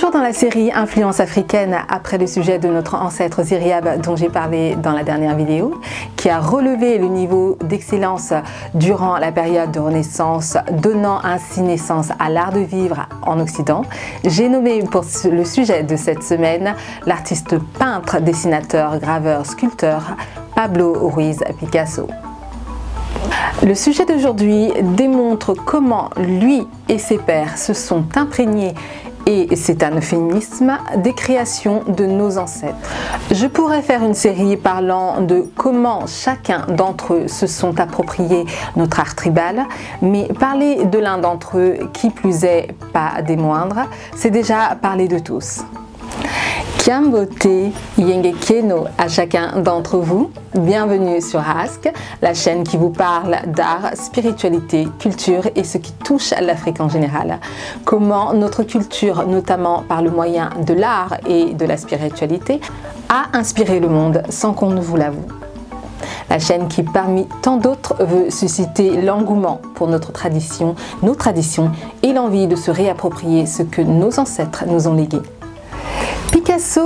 Toujours dans la série Influence africaine, après le sujet de notre ancêtre Ziryab dont j'ai parlé dans la dernière vidéo, qui a relevé le niveau d'excellence durant la période de Renaissance, donnant ainsi naissance à l'art de vivre en Occident, j'ai nommé pour le sujet de cette semaine l'artiste peintre, dessinateur, graveur, sculpteur Pablo Ruiz Picasso. Le sujet d'aujourd'hui démontre comment lui et ses pairs se sont imprégnés, et c'est un euphémisme, des créations de nos ancêtres. Je pourrais faire une série parlant de comment chacun d'entre eux se sont appropriés notre art tribal, mais parler de l'un d'entre eux, qui plus est pas des moindres, c'est déjà parler de tous. Kiambote Yengekeno à chacun d'entre vous, bienvenue sur Ask, la chaîne qui vous parle d'art, spiritualité, culture et ce qui touche à l'Afrique en général. Comment notre culture, notamment par le moyen de l'art et de la spiritualité, a inspiré le monde sans qu'on ne vous l'avoue. La chaîne qui, parmi tant d'autres, veut susciter l'engouement pour notre tradition, nos traditions et l'envie de se réapproprier ce que nos ancêtres nous ont légué. Picasso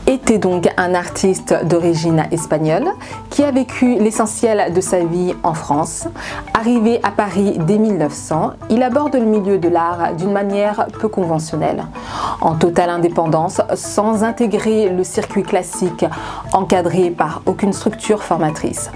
était donc un artiste d'origine espagnole qui a vécu l'essentiel de sa vie en France. Arrivé à Paris dès 1900, il aborde le milieu de l'art d'une manière peu conventionnelle, en totale indépendance, sans intégrer le circuit classique encadré par aucune structure formatrice.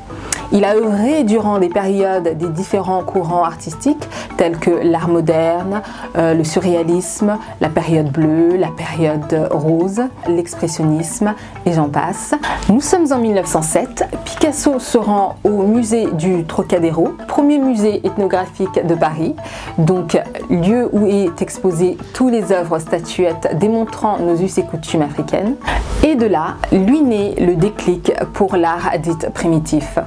Il a œuvré durant les périodes des différents courants artistiques tels que l'art moderne, le surréalisme, la période bleue, la période rose, l'expressionnisme et j'en passe. Nous sommes en 1907, Picasso se rend au musée du Trocadéro, premier musée ethnographique de Paris, donc lieu où est exposé tous les œuvres statuettes démontrant nos us et coutumes africaines. Et de là, lui naît le déclic pour l'art dit primitif.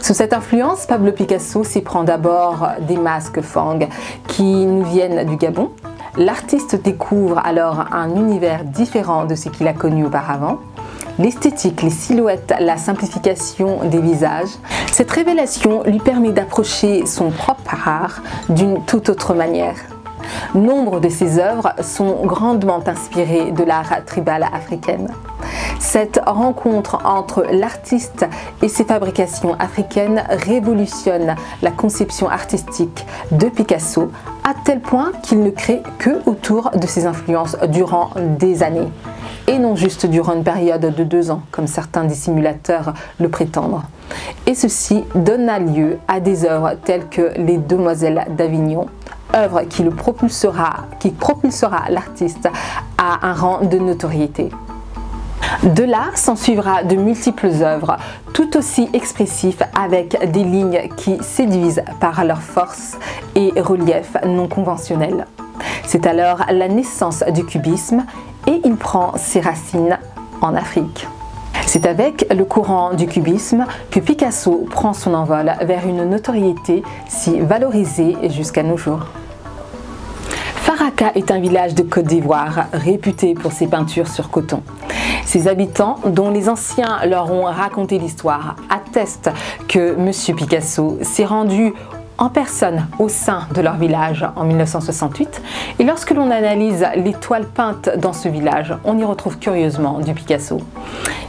Sous cette influence, Pablo Picasso s'y prend d'abord des masques Fang qui nous viennent du Gabon. L'artiste découvre alors un univers différent de ce qu'il a connu auparavant. L'esthétique, les silhouettes, la simplification des visages. Cette révélation lui permet d'approcher son propre art d'une toute autre manière. Nombre de ses œuvres sont grandement inspirées de l'art tribal africaine. Cette rencontre entre l'artiste et ses fabrications africaines révolutionne la conception artistique de Picasso à tel point qu'il ne crée que autour de ses influences durant des années et non juste durant une période de 2 ans comme certains dissimulateurs le prétendent. Et ceci donna lieu à des œuvres telles que Les Demoiselles d'Avignon, œuvre qui propulsera l'artiste à un rang de notoriété. De là s'ensuivra de multiples œuvres, tout aussi expressives avec des lignes qui séduisent par leur force et relief non conventionnel. C'est alors la naissance du cubisme et il prend ses racines en Afrique. C'est avec le courant du cubisme que Picasso prend son envol vers une notoriété si valorisée jusqu'à nos jours. Faraka est un village de Côte d'Ivoire réputé pour ses peintures sur coton. Ses habitants, dont les anciens leur ont raconté l'histoire, attestent que M. Picasso s'est rendu en personne au sein de leur village en 1968 et lorsque l'on analyse les toiles peintes dans ce village, on y retrouve curieusement du Picasso.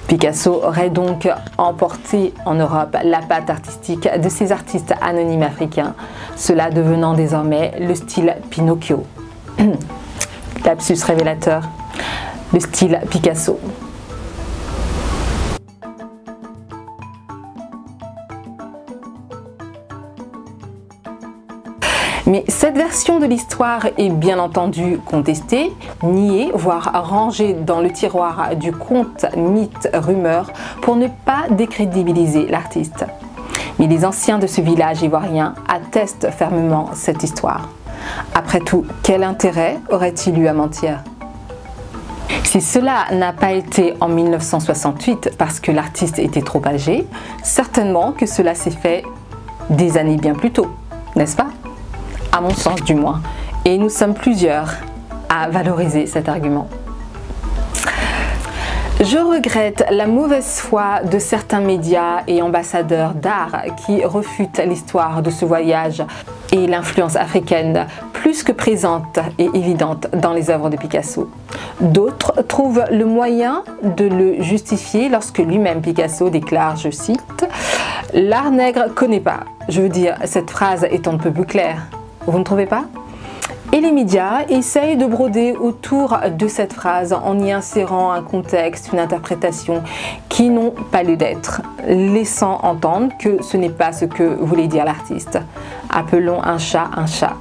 Picasso aurait donc emporté en Europe la patte artistique de ces artistes anonymes africains, cela devenant désormais le style Pinocchio. Lapsus révélateur, le style Picasso. Mais cette version de l'histoire est bien entendu contestée, niée, voire rangée dans le tiroir du conte, mythe, rumeur pour ne pas décrédibiliser l'artiste. Mais les anciens de ce village ivoirien attestent fermement cette histoire. Après tout, quel intérêt aurait-il eu à mentir ? Si cela n'a pas été en 1968 parce que l'artiste était trop âgé, certainement que cela s'est fait des années bien plus tôt, n'est-ce pas ? À mon sens du moins. Et nous sommes plusieurs à valoriser cet argument. Je regrette la mauvaise foi de certains médias et ambassadeurs d'art qui refutent l'histoire de ce voyage et l'influence africaine plus que présente et évidente dans les œuvres de Picasso. D'autres trouvent le moyen de le justifier lorsque lui-même Picasso déclare, je cite, « L'art nègre connaît pas ». Je veux dire, cette phrase est un peu plus claire. Vous ne trouvez pas ? Et les médias essayent de broder autour de cette phrase en y insérant un contexte, une interprétation qui n'ont pas lieu d'être, laissant entendre que ce n'est pas ce que voulait dire l'artiste. Appelons un chat un chat.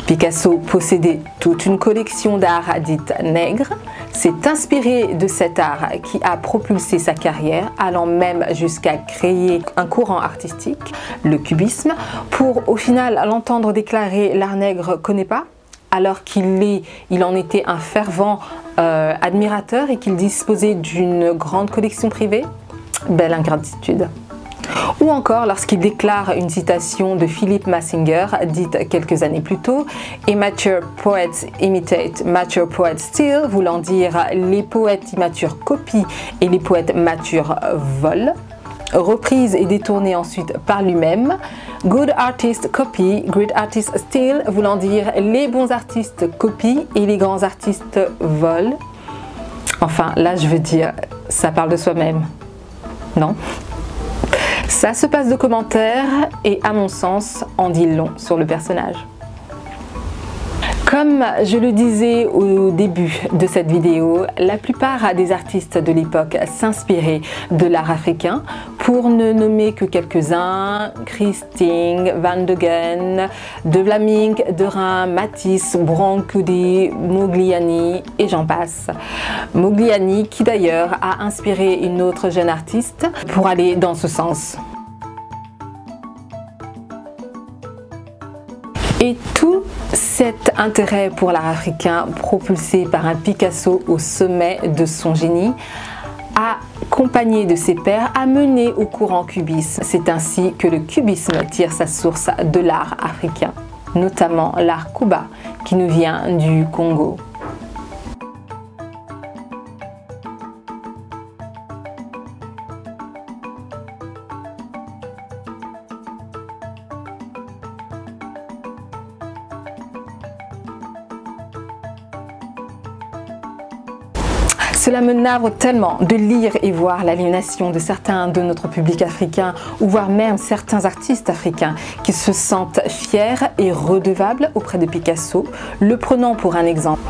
Picasso possédait toute une collection d'art dite nègre, s'est inspiré de cet art qui a propulsé sa carrière, allant même jusqu'à créer un courant artistique, le cubisme, pour au final l'entendre déclarer « l'art nègre connaît pas », alors qu'il en était un fervent admirateur et qu'il disposait d'une grande collection privée. Belle ingratitude. Ou encore lorsqu'il déclare une citation de Philip Massinger, dite quelques années plus tôt, « Immature poets imitate, mature poets steal », voulant dire « les poètes immatures copient et les poètes matures volent ». Reprise et détournée ensuite par lui-même, « Good artists copy, great artists steal », voulant dire « les bons artistes copient et les grands artistes volent ». Enfin, là je veux dire, ça parle de soi-même, non ? Ça se passe de commentaires et à mon sens, en dit long sur le personnage. Comme je le disais au début de cette vidéo, la plupart des artistes de l'époque s'inspiraient de l'art africain, pour ne nommer que quelques-uns, Christing, Van de Gen, De Vlaming, Derain, Matisse, Brancusi, Modigliani et j'en passe. Modigliani qui d'ailleurs a inspiré une autre jeune artiste pour aller dans ce sens. Et tout cet intérêt pour l'art africain, propulsé par un Picasso au sommet de son génie, accompagné de ses pairs, a mené au courant cubiste. C'est ainsi que le cubisme tire sa source de l'art africain, notamment l'art Kuba, qui nous vient du Congo. Cela me navre tellement de lire et voir l'aliénation de certains de notre public africain ou voire même certains artistes africains qui se sentent fiers et redevables auprès de Picasso, le prenant pour un exemple,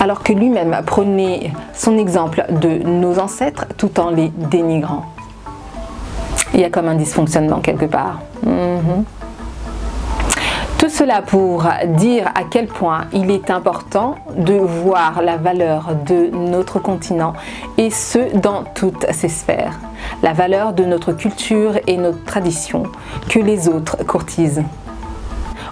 alors que lui-même prenait son exemple de nos ancêtres tout en les dénigrant. Il y a comme un dysfonctionnement quelque part. Tout cela pour dire à quel point il est important de voir la valeur de notre continent et ce dans toutes ses sphères. La valeur de notre culture et notre tradition que les autres courtisent.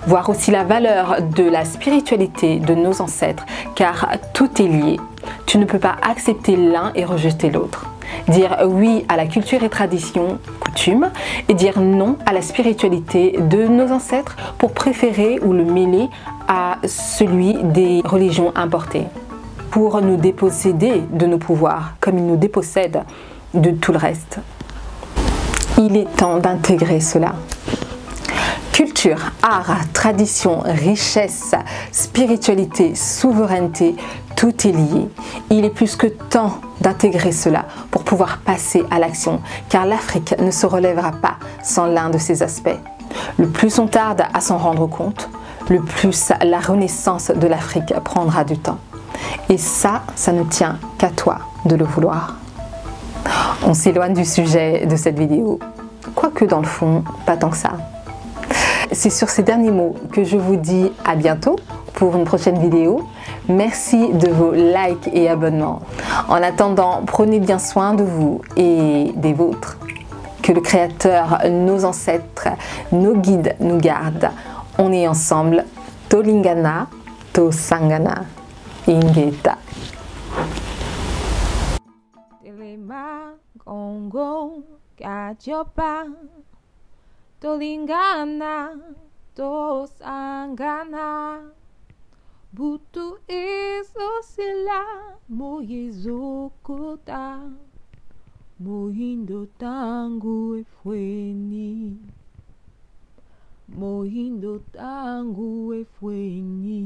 Voir aussi la valeur de la spiritualité de nos ancêtres car tout est lié. Tu ne peux pas accepter l'un et rejeter l'autre. Dire oui à la culture et tradition, coutume, et dire non à la spiritualité de nos ancêtres pour préférer ou le mêler à celui des religions importées. Pour nous déposséder de nos pouvoirs, comme ils nous dépossèdent de tout le reste. Il est temps d'intégrer cela. Culture, art, tradition, richesse, spiritualité, souveraineté, tout est lié. Il est plus que temps d'intégrer cela pour pouvoir passer à l'action, car l'Afrique ne se relèvera pas sans l'un de ces aspects. Le plus on tarde à s'en rendre compte, le plus la renaissance de l'Afrique prendra du temps. Et ça ne tient qu'à toi de le vouloir. On s'éloigne du sujet de cette vidéo, quoique dans le fond, pas tant que ça. C'est sur ces derniers mots que je vous dis à bientôt pour une prochaine vidéo. Merci de vos likes et abonnements. En attendant, prenez bien soin de vous et des vôtres. Que le Créateur, nos ancêtres, nos guides nous gardent. On est ensemble. Tolingana, Tosangana, Ingeta. Tolingana, Tosangana, Butu isosila, Moyezokota, Mohindo tangu efweni. mohindo tangu efwenyi